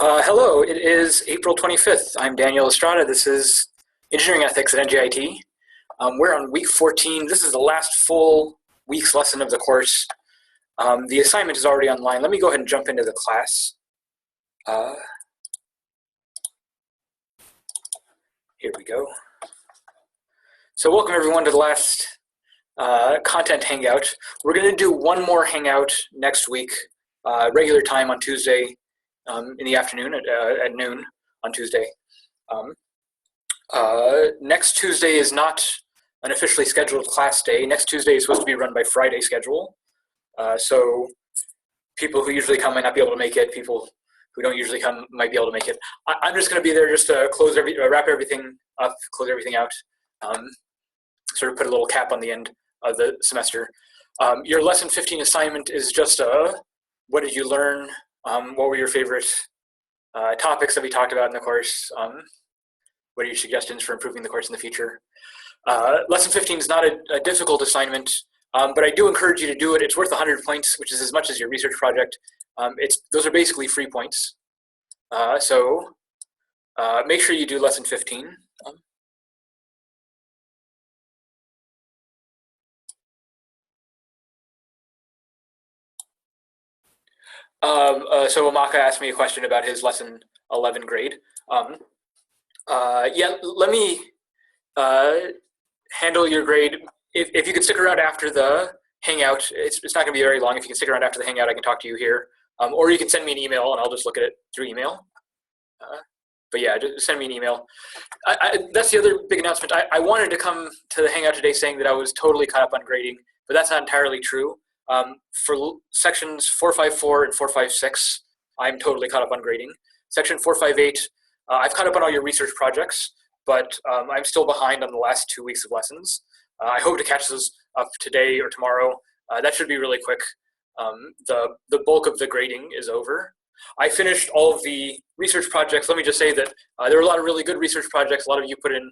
Hello, it is April 25th. I'm Daniel Estrada. This is Engineering Ethics at NJIT. We're on week 14. This is the last full week's lesson of the course. The assignment is already online. Let me go ahead and jump into the class. Here we go. So welcome everyone to the last content hangout. We're going to do one more hangout next week, regular time on Tuesday. In the afternoon at noon on Tuesday. Next Tuesday is not an officially scheduled class day. Next Tuesday is supposed to be run by Friday schedule. So people who usually come might not be able to make it. People who don't usually come might be able to make it. I'm just going to be there just to wrap everything up, close everything out, sort of put a little cap on the end of the semester. Your lesson 15 assignment is just what did you learn? What were your favorite topics that we talked about in the course? What are your suggestions for improving the course in the future? Lesson 15 is not a difficult assignment, but I do encourage you to do it. It's worth 100 points, which is as much as your research project. Those are basically free points. So make sure you do lesson 15. So Amaka asked me a question about his lesson 11 grade. Yeah, let me handle your grade. If you could stick around after the hangout, it's not going to be very long. If you can stick around after the hangout, I can talk to you here. Or you can send me an email and I'll just look at it through email. But yeah, just send me an email. That's the other big announcement. I wanted to come to the hangout today saying that I was totally caught up on grading, but that's not entirely true. For sections 454 and 456, I'm totally caught up on grading. Section 458, I've caught up on all your research projects, but I'm still behind on the last 2 weeks of lessons. I hope to catch those up today or tomorrow. That should be really quick. The bulk of the grading is over. I finished all of the research projects. Let me just say that there were a lot of really good research projects. A lot of you put in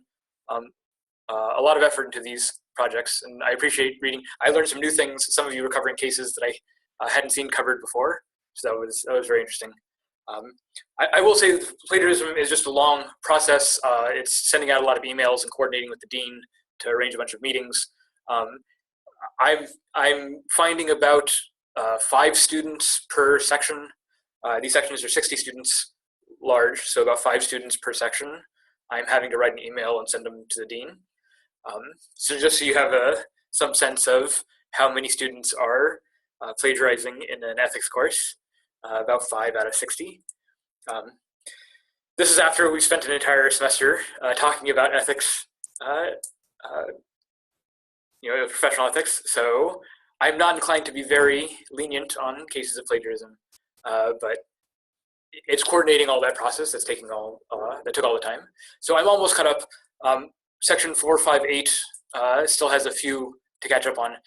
a lot of effort into these projects, and I appreciate reading. I learned some new things. Some of you were covering cases that I hadn't seen covered before, so that was very interesting. I will say plagiarism is just a long process. It's sending out a lot of emails and coordinating with the dean to arrange a bunch of meetings. I'm finding about 5 students per section. These sections are 60 students large, so about 5 students per section. I'm having to write an email and send them to the dean. So just so you have some sense of how many students are plagiarizing in an ethics course, about 5 out of 60. This is after we spent an entire semester talking about ethics, professional ethics. So I'm not inclined to be very lenient on cases of plagiarism, but it's coordinating all that process that took all the time. So I'm almost caught up. Section 458 still has a few to catch up on.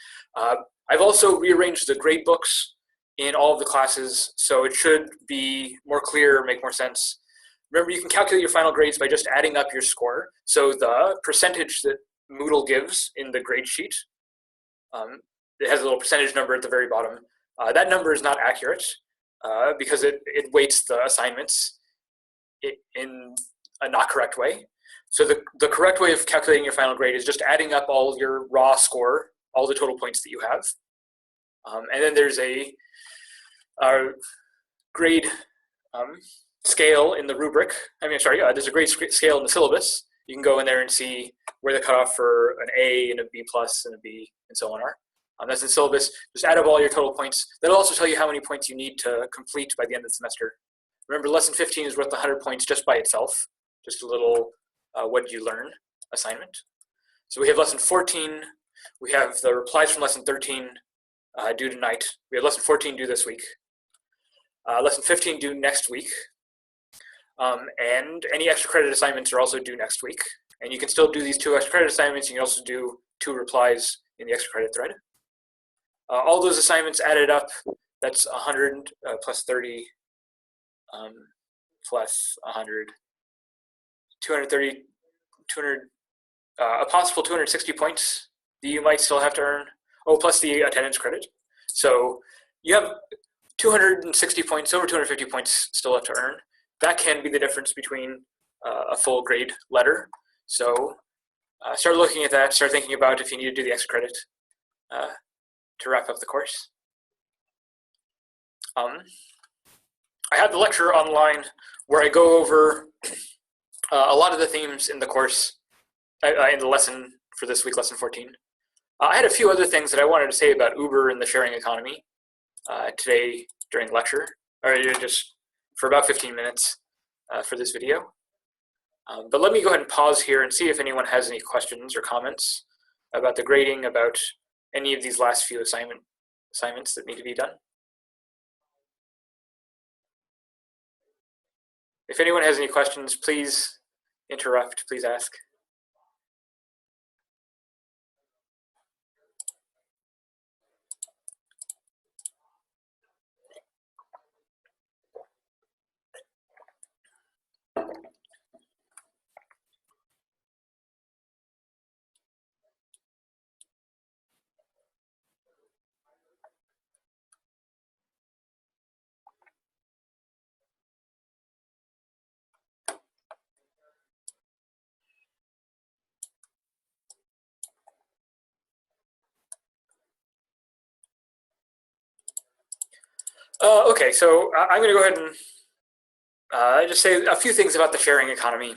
I've also rearranged the grade books in all of the classes, so it should be more clear, make more sense. Remember, you can calculate your final grades by just adding up your score. So the percentage that Moodle gives in the grade sheet, it has a little percentage number at the very bottom. That number is not accurate because it weights the assignments in a not correct way. So the correct way of calculating your final grade is just adding up all your raw score, all the total points that you have. And then there's a grade scale in the rubric. There's a grade scale in the syllabus. You can go in there and see where the cutoff for an A and a B plus and a B and so on are. That's in the syllabus. Just add up all your total points. That'll also tell you how many points you need to complete by the end of the semester. Remember, lesson 15 is worth 100 points just by itself. Just a little what did you learn assignment. So we have lesson 14. We have the replies from lesson 13 due tonight. We have lesson 14 due this week. Lesson 15 due next week. And any extra credit assignments are also due next week. And you can still do these 2 extra credit assignments. You can also do 2 replies in the extra credit thread. All those assignments added up, that's 100 plus 30 plus 100. 230, 200, a possible 260 points that you might still have to earn. Oh, plus the attendance credit. So you have 260 points, over 250 points still left to earn. that can be the difference between a full grade letter. So start looking at that, start thinking about if you need to do the extra credit to wrap up the course. I have the lecture online where I go over a lot of the themes in the course, in the lesson for this week, lesson 14. I had a few other things that I wanted to say about Uber and the sharing economy today during the lecture, or just for about 15 minutes for this video. But let me go ahead and pause here and see if anyone has any questions or comments about the grading, about any of these last few assignments that need to be done. If anyone has any questions, please interrupt, please ask. Okay, so I'm going to go ahead and just say a few things about the sharing economy.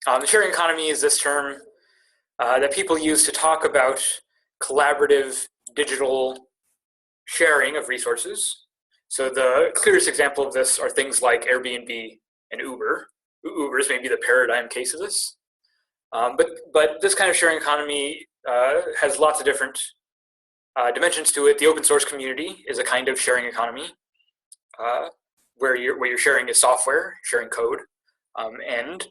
The sharing economy is this term that people use to talk about collaborative digital sharing of resources. So the clearest example of this are things like Airbnb and Uber. Uber is maybe the paradigm case of this. But this kind of sharing economy has lots of different dimensions to it. The open source community is a kind of sharing economy where you're sharing is software, sharing code, and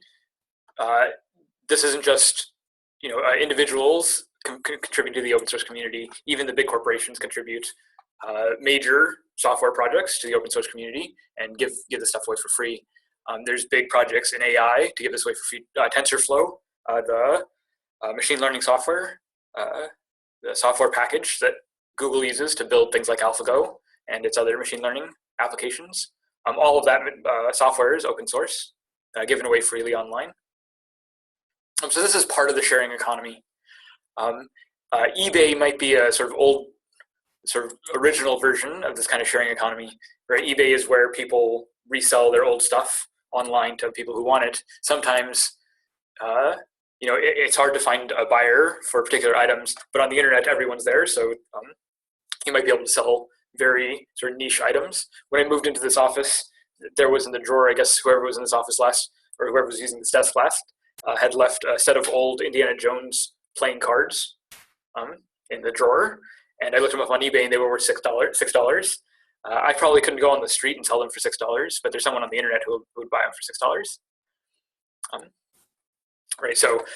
this isn't just individuals contribute to the open source community. Even the big corporations contribute major software projects to the open source community and give the stuff away for free. There's big projects in AI to give this away for free. TensorFlow, the machine learning software, the software package that Google uses to build things like AlphaGo and its other machine learning applications. All of that software is open source, given away freely online. So this is part of the sharing economy. eBay might be a sort of original version of this kind of sharing economy, right? eBay is where people resell their old stuff online to people who want it. Sometimes, it's hard to find a buyer for particular items, but on the internet, everyone's there. So you might be able to sell very sort of niche items. When I moved into this office, there was in the drawer, I guess whoever was in this office last, or whoever was using this desk last, had left a set of old Indiana Jones playing cards in the drawer. And I looked them up on eBay and they were worth $6. I probably couldn't go on the street and sell them for $6, but there's someone on the internet who would buy them for $6. Right, so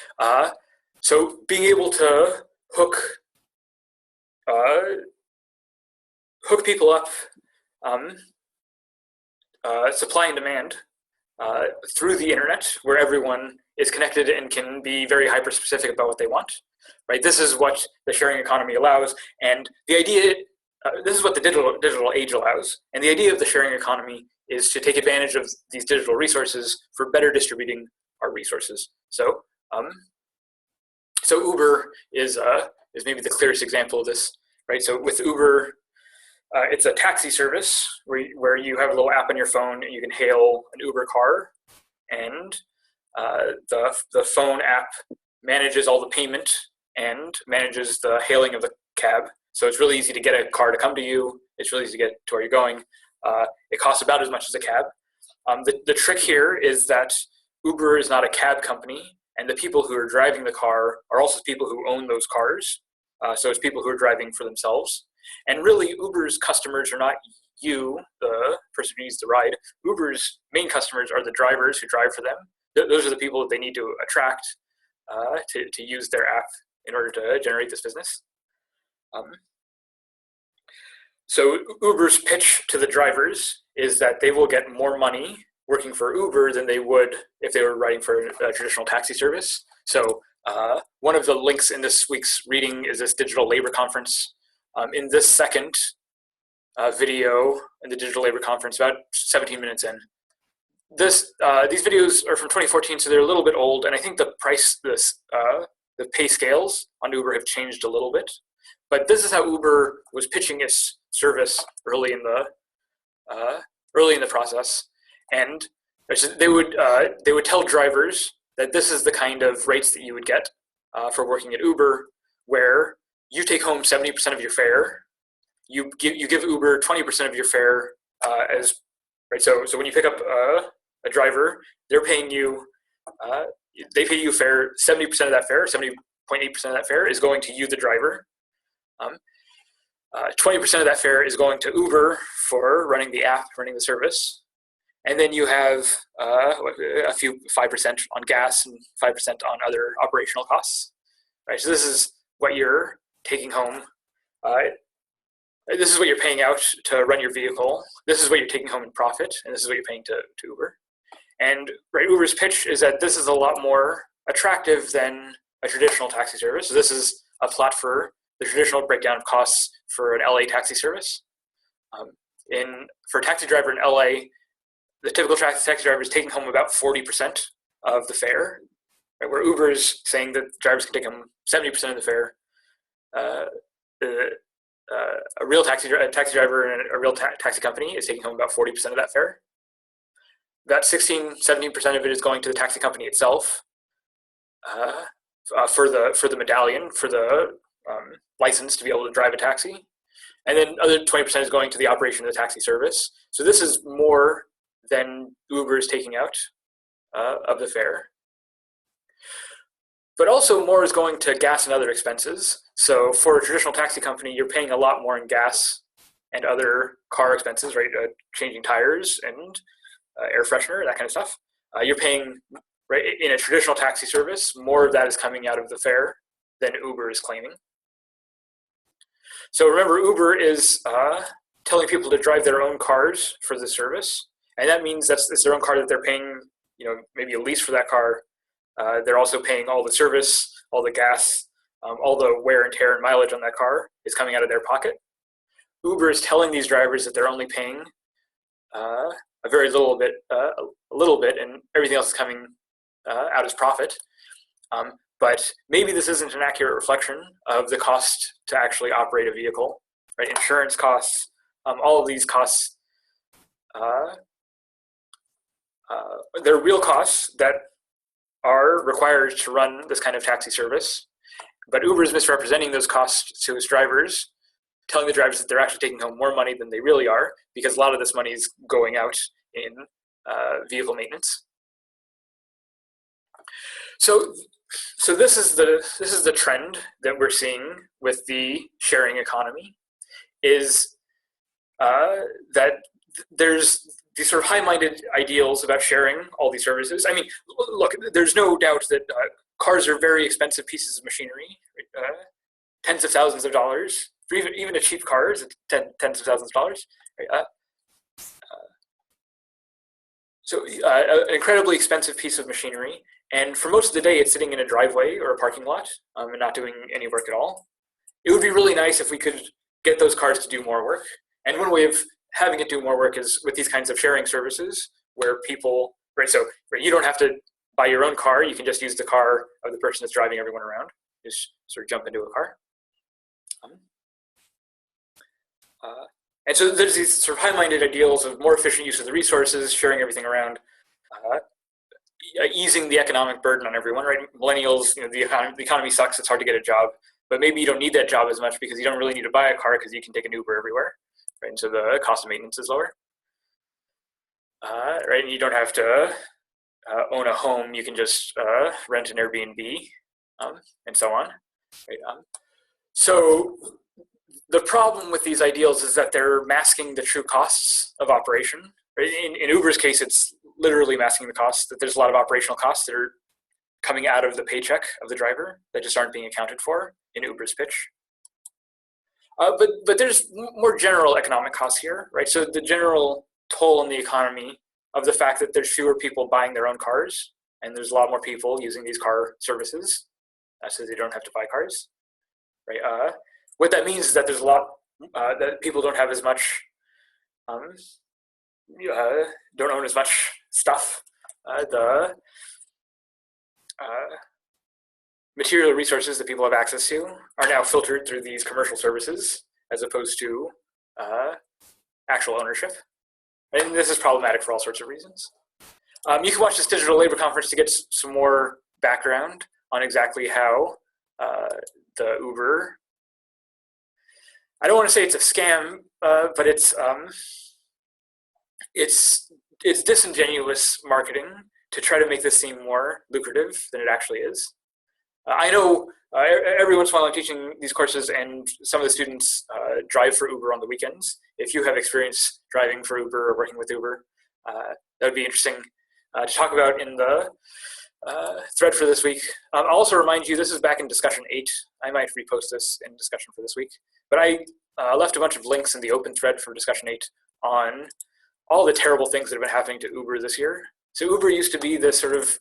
being able to hook people up, supply and demand through the internet, where everyone is connected and can be very hyper-specific about what they want. Right, this is what the sharing economy allows, and the idea, this is what the digital age allows. And the idea of the sharing economy is to take advantage of these digital resources for better distributing our resources. So, so Uber is maybe the clearest example of this, right? So with Uber, it's a taxi service where you have a little app on your phone and you can hail an Uber car, and the phone app manages all the payment and manages the hailing of the cab. So it's really easy to get a car to come to you. It's really easy to get to where you're going. It costs about as much as a cab. The trick here is that Uber is not a cab company, and the people who are driving the car are also people who own those cars. So it's people who are driving for themselves. And really, Uber's customers are not you, the person who needs the ride. Uber's main customers are the drivers who drive for them. Those are the people that they need to attract to use their app in order to generate this business. So Uber's pitch to the drivers is that they will get more money working for Uber than they would if they were riding for a traditional taxi service. So one of the links in this week's reading is this digital labor conference. In this second video in the digital labor conference, about 17 minutes in, these videos are from 2014, so they're a little bit old, and I think the pay scales on Uber have changed a little bit. But this is how Uber was pitching its service early in the process, and they would tell drivers that this is the kind of rates that you would get for working at Uber, where you take home 70% of your fare. You give Uber 20% of your fare as right. So when you pick up a driver, they're paying you. They pay you fare. 70% of that fare, 70.8% of that fare is going to you, the driver. 20% of that fare is going to Uber for running the app, running the service, and then you have a few 5% on gas and 5% on other operational costs. Right. So this is what you're taking home. This is what you're paying out to run your vehicle. This is what you're taking home in profit, and this is what you're paying to Uber. And right, Uber's pitch is that this is a lot more attractive than a traditional taxi service. So this is a plot for the traditional breakdown of costs for an LA taxi service. For a taxi driver in LA, the typical taxi driver is taking home about 40% of the fare, right, where Uber is saying that drivers can take home 70% of the fare. A real taxi driver in a real taxi company is taking home about 40% of that fare. About 17% of it is going to the taxi company itself for the medallion, for the license to be able to drive a taxi. And then other 20% is going to the operation of the taxi service. So this is more than Uber is taking out of the fare. But also more is going to gas and other expenses. So for a traditional taxi company, you're paying a lot more in gas and other car expenses, right? Changing tires and air freshener, that kind of stuff. You're paying, right, in a traditional taxi service, more of that is coming out of the fare than Uber is claiming. So remember, Uber is telling people to drive their own cars for the service. And that means it's their own car that they're paying, maybe a lease for that car. They're also paying all the service, all the gas, all the wear and tear and mileage on that car is coming out of their pocket. Uber is telling these drivers that they're only paying a very little bit, and everything else is coming out as profit. But maybe this isn't an accurate reflection of the cost to actually operate a vehicle, right? Insurance costs, all of these costs, they're real costs that are required to run this kind of taxi service. But Uber is misrepresenting those costs to its drivers, telling the drivers that they're actually taking home more money than they really are, because a lot of this money is going out in vehicle maintenance. So this is the trend that we're seeing with the sharing economy, is that there's these sort of high-minded ideals about sharing all these services. I mean, look, there's no doubt that cars are very expensive pieces of machinery, tens of thousands of dollars. For even a cheap car is tens of thousands of dollars. Right? So an incredibly expensive piece of machinery. And for most of the day, it's sitting in a driveway or a parking lot and not doing any work at all. It would be really nice if we could get those cars to do more work. And one way of having it do more work is with these kinds of sharing services where people, right, so you don't have to buy your own car. You can just use the car of the person that's driving everyone around. Just sort of jump into a car. And so there's these sort of high-minded ideals of more efficient use of the resources, sharing everything around, easing the economic burden on everyone, right? Millennials, the economy sucks, it's hard to get a job, but maybe you don't need that job as much because you don't really need to buy a car because you can take an Uber everywhere, right? And so the cost of maintenance is lower, right? And you don't have to own a home, you can just rent an Airbnb, and so on, right? So the problem with these ideals is that they're masking the true costs of operation. Right? In Uber's case, it's literally masking the costs, that there's a lot of operational costs that are coming out of the paycheck of the driver that just aren't being accounted for in Uber's pitch. But there's more general economic costs here, right? So the general toll on the economy of the fact that there's fewer people buying their own cars, and there's a lot more people using these car services, so they don't have to buy cars, right? What that means is that there's a lot that people don't have as much, don't own as much stuff, the material resources that people have access to are now filtered through these commercial services as opposed to actual ownership. And this is problematic for all sorts of reasons. You can watch this digital labor conference to get some more background on exactly how the Uber, I don't want to say it's a scam, but it's disingenuous marketing to try to make this seem more lucrative than it actually is. I know every once in a while I'm teaching these courses and some of the students drive for Uber on the weekends. If you have experience driving for Uber or working with Uber, that would be interesting to talk about in the thread for this week. I'll also remind you, this is back in discussion 8. I might repost this in discussion for this week. But I left a bunch of links in the open thread for discussion 8 on all the terrible things that have been happening to Uber this year. So Uber used to be this sort of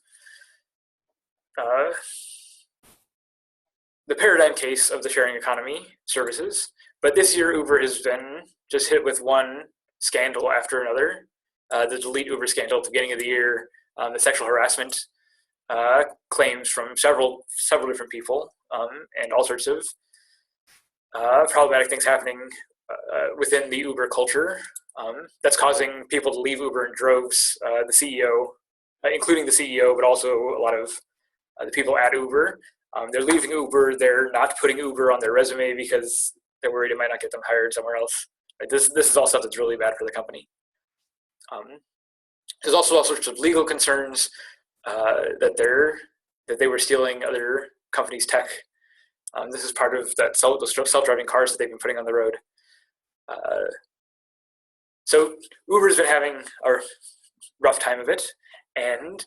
the paradigm case of the sharing economy services. But this year, Uber has been just hit with one scandal after another. The delete Uber scandal at the beginning of the year, the sexual harassment claims from several different people, and all sorts of problematic things happening within the Uber culture that's causing people to leave Uber in droves. The CEO, including the CEO, but also a lot of the people at Uber, they're leaving Uber. They're not putting Uber on their resume because they're worried it might not get them hired somewhere else. Right? This is all stuff that's really bad for the company. There's also all sorts of legal concerns that they were stealing other companies' tech. This is part of that self-driving cars that they've been putting on the road. So Uber's been having a rough time of it, and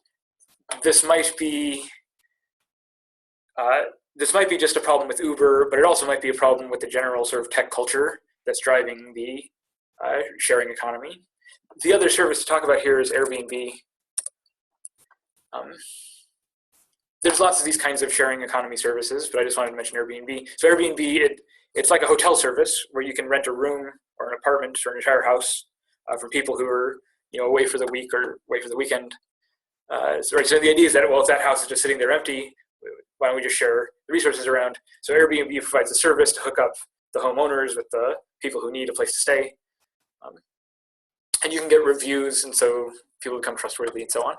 this might be just a problem with Uber, but it also might be a problem with the general sort of tech culture that's driving the sharing economy. The other service to talk about here is Airbnb. There's lots of these kinds of sharing economy services, but I just wanted to mention Airbnb. So Airbnb, it's like a hotel service where you can rent a room or an apartment or an entire house from people who are away for the week or away for the weekend. So the idea is that, well, if that house is just sitting there empty, why don't we just share the resources around? So Airbnb provides a service to hook up the homeowners with the people who need a place to stay. And you can get reviews, and so people become trustworthy and so on.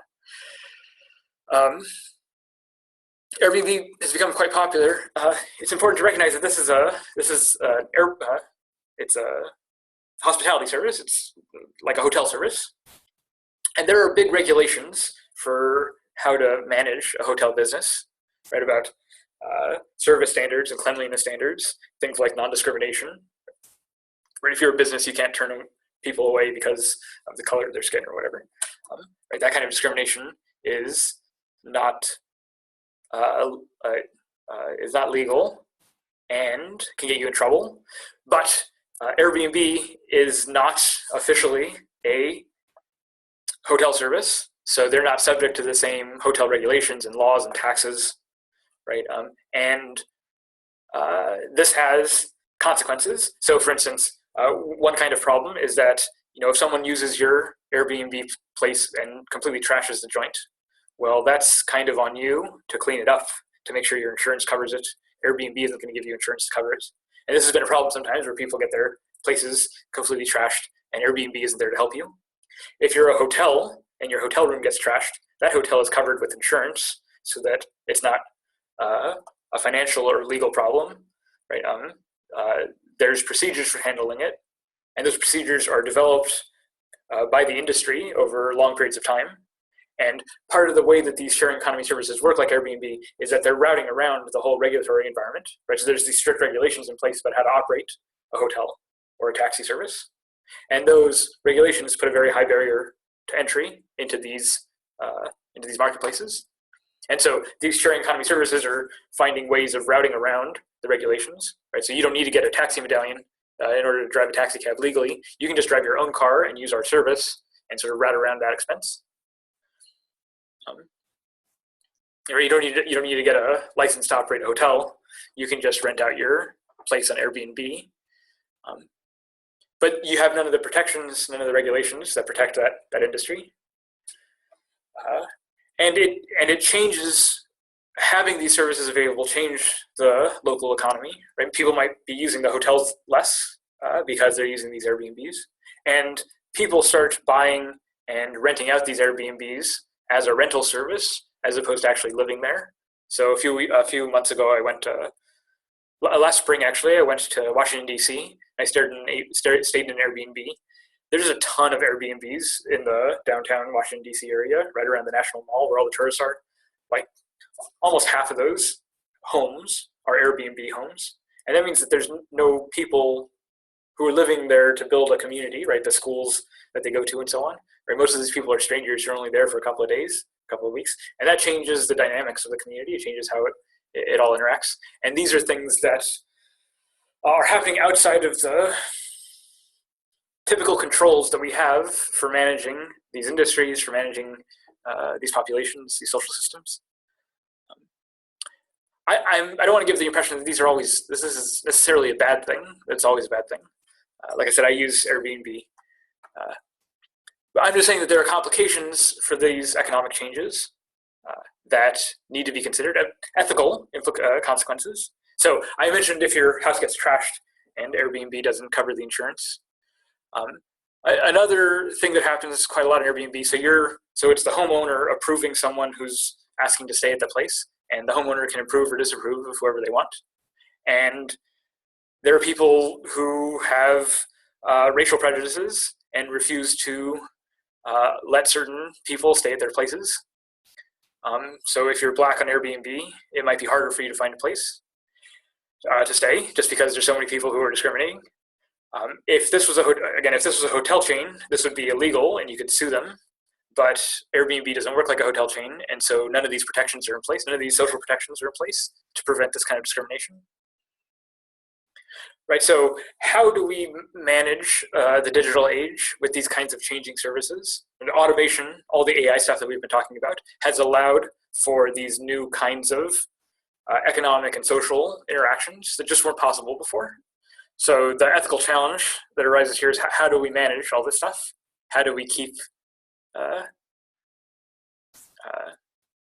Airbnb has become quite popular. It's important to recognize that it's a hospitality service. It's like a hotel service, and there are big regulations for how to manage a hotel business, right? About service standards and cleanliness standards, things like non-discrimination. Right? If you're a business, you can't turn people away because of the color of their skin or whatever. Right? That kind of discrimination is not legal and can get you in trouble. But Airbnb is not officially a hotel service, so they're not subject to the same hotel regulations and laws and taxes, right? And this has consequences. So, for instance, one kind of problem is that if someone uses your Airbnb place and completely trashes the joint, well, that's kind of on you to clean it up, to make sure your insurance covers it. Airbnb isn't going to give you insurance to cover it. And this has been a problem sometimes where people get their places completely trashed and Airbnb isn't there to help you. If you're a hotel and your hotel room gets trashed, that hotel is covered with insurance so that it's not a financial or legal problem, right? There's procedures for handling it, and those procedures are developed by the industry over long periods of time. And part of the way that these sharing economy services work, like Airbnb, is that they're routing around the whole regulatory environment, right? So there's these strict regulations in place about how to operate a hotel or a taxi service. And those regulations put a very high barrier to entry into these marketplaces. And so these sharing economy services are finding ways of routing around the regulations, right? So you don't need to get a taxi medallion in order to drive a taxi cab legally. You can just drive your own car and use our service and sort of route around that expense. You don't need to get a license to operate a hotel. You can just rent out your place on Airbnb. But you have none of the protections, none of the regulations that protect that industry. And it changes, having these services available change the local economy, right? People might be using the hotels less because they're using these Airbnbs, and people start buying and renting out these Airbnbs as a rental service as opposed to actually living there. So a few months ago, I went last spring actually. I went to Washington D.C. I stayed in an Airbnb. There's a ton of Airbnbs in the downtown Washington D.C. area, right around the National Mall where all the tourists are. Like almost half of those homes are Airbnb homes, and that means that there's no people who are living there to build a community, right? The schools that they go to and so on. Right? Most of these people are strangers who are only there for a couple of days, a couple of weeks, and that changes the dynamics of the community. It changes how it all interacts. And these are things that are happening outside of the typical controls that we have for managing these industries, for managing these populations, these social systems. I don't want to give the impression that this is necessarily a bad thing. It's always a bad thing. Like I said, I use Airbnb. But I'm just saying that there are complications for these economic changes that need to be considered, ethical consequences. So I mentioned if your house gets trashed and Airbnb doesn't cover the insurance. Another thing that happens quite a lot in Airbnb, so it's the homeowner approving someone who's asking to stay at the place, and the homeowner can approve or disapprove of whoever they want. And there are people who have racial prejudices and refuse to let certain people stay at their places. So if you're Black on Airbnb, it might be harder for you to find a place to stay, just because there's so many people who are discriminating. If this was a hotel chain, this would be illegal and you could sue them. But Airbnb doesn't work like a hotel chain, and so none of these protections are in place. None of these social protections are in place to prevent this kind of discrimination. Right, so how do we manage the digital age with these kinds of changing services? And automation, all the AI stuff that we've been talking about, has allowed for these new kinds of economic and social interactions that just weren't possible before. So the ethical challenge that arises here is how do we manage all this stuff? How do we keep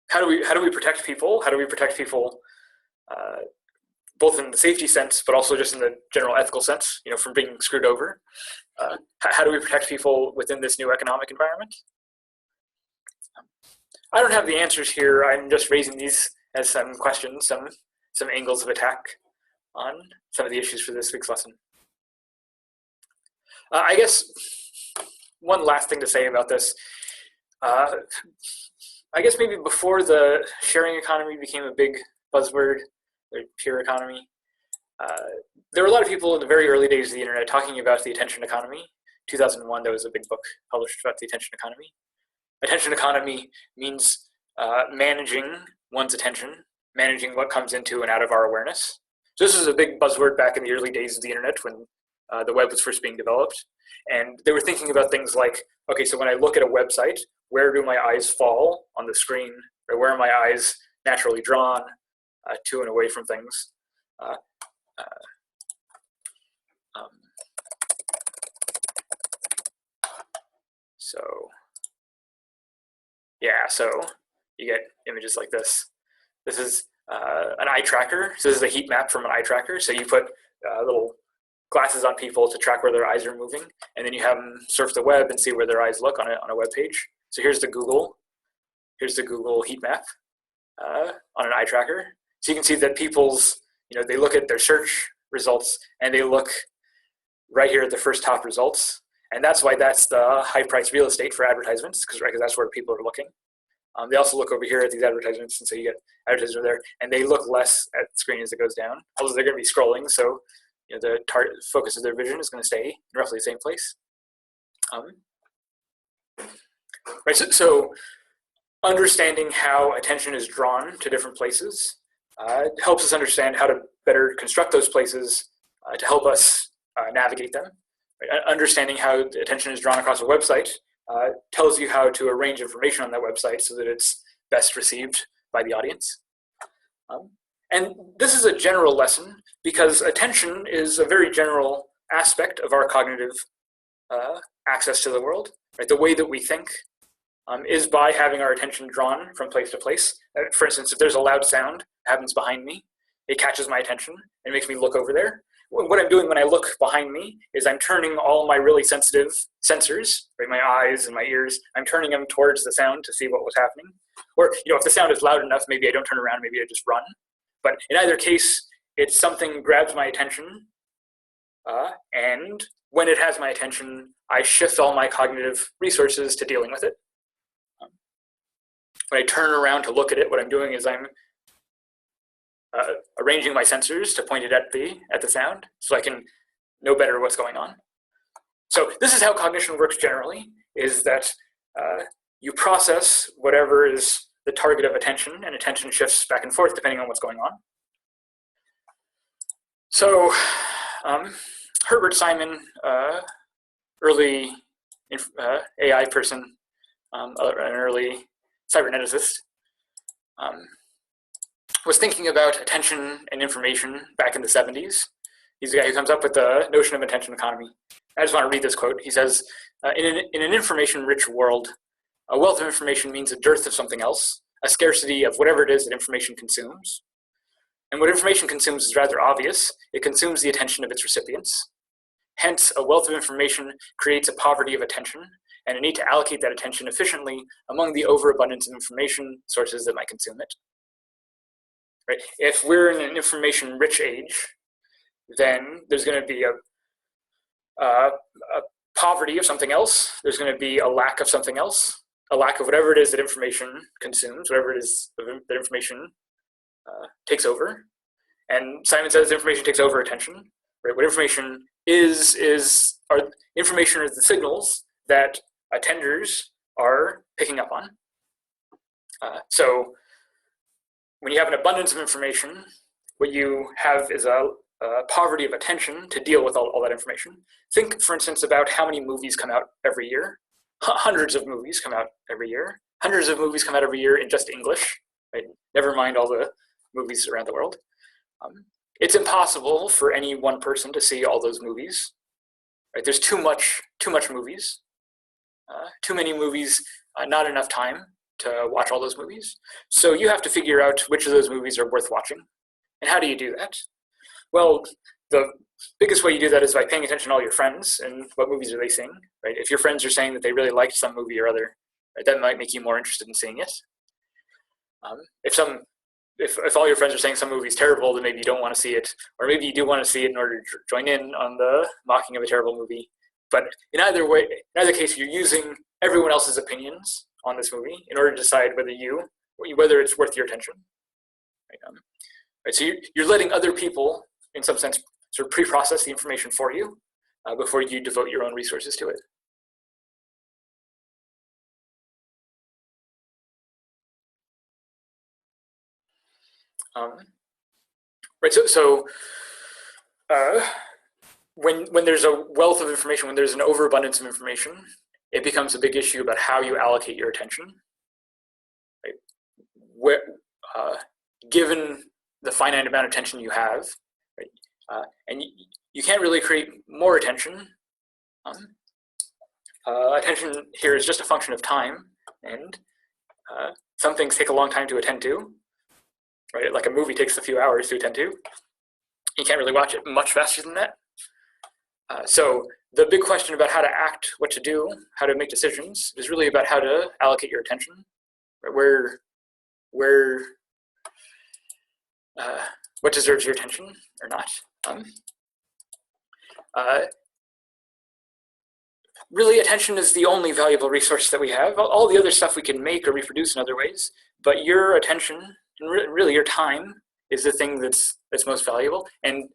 how do we protect people? How do we protect people both in the safety sense, but also just in the general ethical sense, from being screwed over? How do we protect people within this new economic environment? I don't have the answers here. I'm just raising these as some questions, some angles of attack on some of the issues for this week's lesson. I guess one last thing to say about this, I guess maybe before the sharing economy became a big buzzword, the peer economy, there were a lot of people in the very early days of the internet talking about the attention economy. 2001, there was a big book published about the attention economy. Attention economy means managing one's attention, managing what comes into and out of our awareness. So this is a big buzzword back in the early days of the internet when the web was first being developed. And they were thinking about things like, okay, so when I look at a website, where do my eyes fall on the screen? Or where are my eyes naturally drawn to and away from things? So you get images like this. This is an eye tracker. So this is a heat map from an eye tracker. So you put little glasses on people to track where their eyes are moving, and then you have them surf the web and see where their eyes look on a web page. So here's the Google heat map on an eye tracker. So you can see that people's, they look at their search results and they look right here at the first top results. And that's why that's the high price real estate for advertisements, because that's where people are looking. They also look over here at these advertisements, and so you get advertisements over there, and they look less at the screen as it goes down. Although they're going to be scrolling, so the target focus of their vision is going to stay in roughly the same place. Right. So understanding how attention is drawn to different places helps us understand how to better construct those places to help us navigate them. Right? Understanding how attention is drawn across a website tells you how to arrange information on that website so that it's best received by the audience. And this is a general lesson because attention is a very general aspect of our cognitive access to the world. Right? The way that we think, is by having our attention drawn from place to place. For instance, if there's a loud sound that happens behind me, it catches my attention and makes me look over there. What I'm doing when I look behind me is I'm turning all my really sensitive sensors, right, my eyes and my ears, I'm turning them towards the sound to see what was happening. Or if the sound is loud enough, maybe I don't turn around, maybe I just run. But in either case, it's something grabs my attention, and when it has my attention, I shift all my cognitive resources to dealing with it. When I turn around to look at it, what I'm doing is I'm arranging my sensors to point it at the sound, so I can know better what's going on. So this is how cognition works generally, is that you process whatever is the target of attention, and attention shifts back and forth depending on what's going on. So Herbert Simon, early AI person, an early cyberneticist, was thinking about attention and information back in the 70s. He's the guy who comes up with the notion of attention economy. I just want to read this quote. He says, in an information-rich world, a wealth of information means a dearth of something else, a scarcity of whatever it is that information consumes. And what information consumes is rather obvious. It consumes the attention of its recipients. Hence, a wealth of information creates a poverty of attention and a need to allocate that attention efficiently among the overabundance of information sources that might consume it. Right? If we're in an information-rich age, then there's going to be a poverty of something else. There's going to be a lack of something else, a lack of whatever it is that information consumes, whatever it is that information takes over. And Simon says information takes over attention. Right? What information information are the signals that attenders are picking up on. So when you have an abundance of information, what you have is a poverty of attention to deal with all that information. Think, for instance, about how many movies come out every year. Hundreds of movies come out every year. Hundreds of movies come out every year in just English. Right? Never mind all the movies around the world. It's impossible for any one person to see all those movies. Right? There's too much movies. Too many movies, not enough time to watch all those movies. So you have to figure out which of those movies are worth watching. And how do you do that? Well, the biggest way you do that is by paying attention to all your friends and what movies are they seeing. Right? If your friends are saying that they really liked some movie or other, right, that might make you more interested in seeing it. If all your friends are saying some movie is terrible, then maybe you don't want to see it, or maybe you do want to see it in order to join in on the mocking of a terrible movie. But in either case, you're using everyone else's opinions on this movie in order to decide whether it's worth your attention. Right? So you're letting other people, in some sense, sort of pre-process the information for you before you devote your own resources to it. Right. So when there's a wealth of information, when there's an overabundance of information, it becomes a big issue about how you allocate your attention. Right? Given the finite amount of attention you have, right, and you can't really create more attention. Attention here is just a function of time, and some things take a long time to attend to. Right? Like a movie takes a few hours to attend to. You can't really watch it much faster than that. So the big question about how to act, what to do, how to make decisions is really about how to allocate your attention. Right? What deserves your attention or not. Really, attention is the only valuable resource that we have. All the other stuff we can make or reproduce in other ways, but your attention and really your time is the thing that's most valuable. And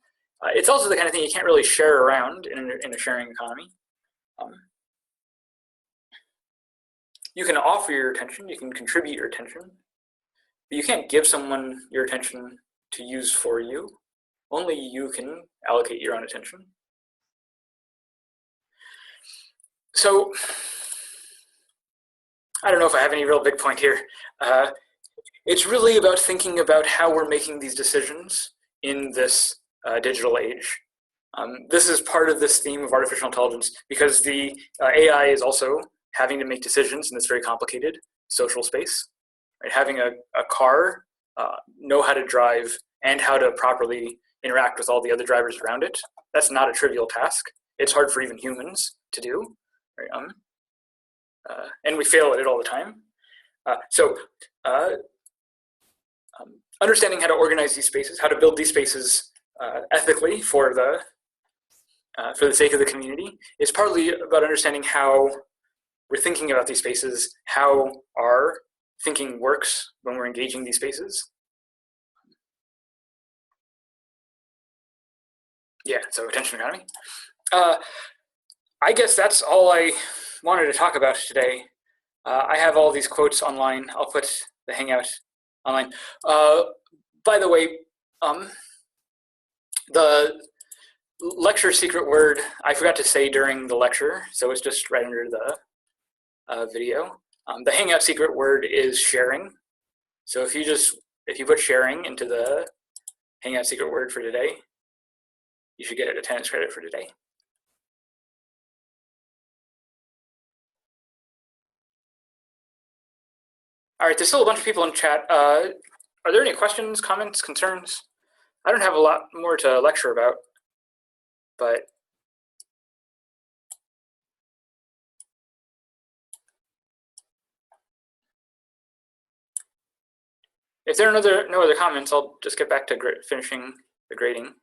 it's also the kind of thing you can't really share around in a sharing economy. You can offer your attention, you can contribute your attention, but you can't give someone your attention to use for you. Only you can allocate your own attention. So, I don't know if I have any real big point here. It's really about thinking about how we're making these decisions in this digital age. This is part of this theme of artificial intelligence because the AI is also having to make decisions in this very complicated social space, right? Having a car, know how to drive, and how to properly interact with all the other drivers around it. That's not a trivial task. It's hard for even humans to do, right? And we fail at it all the time. Understanding how to organize these spaces, how to build these spaces ethically for the sake of the community, is partly about understanding how we're thinking about these spaces, how our thinking works when we're engaging these spaces. Yeah, so attention economy. I guess that's all I wanted to talk about today. I have all these quotes online. I'll put the Hangout online. By the way, the lecture secret word I forgot to say during the lecture, so it's just right under the video. The Hangout secret word is sharing. So if you put sharing into the Hangout secret word for today, you should get an attendance credit for today. All right, there's still a bunch of people in chat. Are there any questions, comments, concerns? I don't have a lot more to lecture about, but if there are no other comments, I'll just get back to finishing the grading.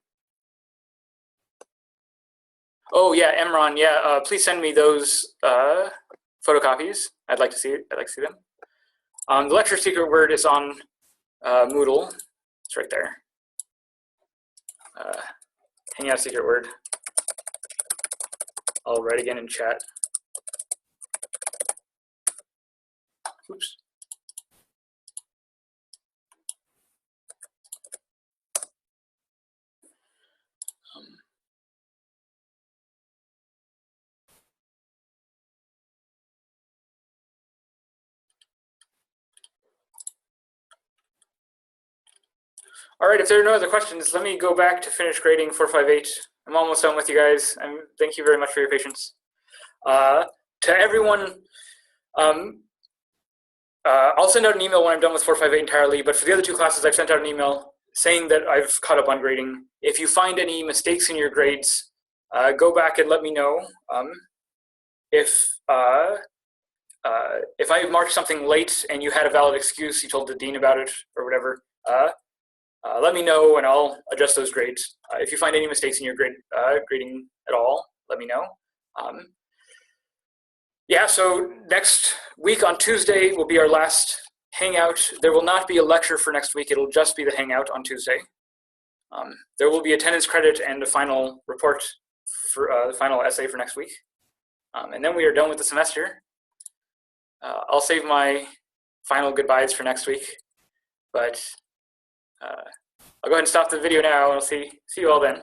Oh yeah, Emron, yeah. Please send me those photocopies. I'd like to see them. The lecture secret word is on Moodle. It's right there. Hangout secret word. I'll write again in chat. Oops. All right, if there are no other questions, let me go back to finish grading 458. I'm almost done with you guys. Thank you very much for your patience. To everyone, I'll send out an email when I'm done with 458 entirely, but for the other two classes, I've sent out an email saying that I've caught up on grading. If you find any mistakes in your grades, go back and let me know. If I marked something late and you had a valid excuse, you told the dean about it or whatever, let me know and I'll adjust those grades. If you find any mistakes in your grading at all, let me know. Yeah, so next week on Tuesday will be our last Hangout. There will not be a lecture for next week. It'll just be the Hangout on Tuesday. There will be attendance credit and a final report for the final essay for next week. And then we are done with the semester. I'll save my final goodbyes for next week, but I'll go ahead and stop the video now and I'll see you all then.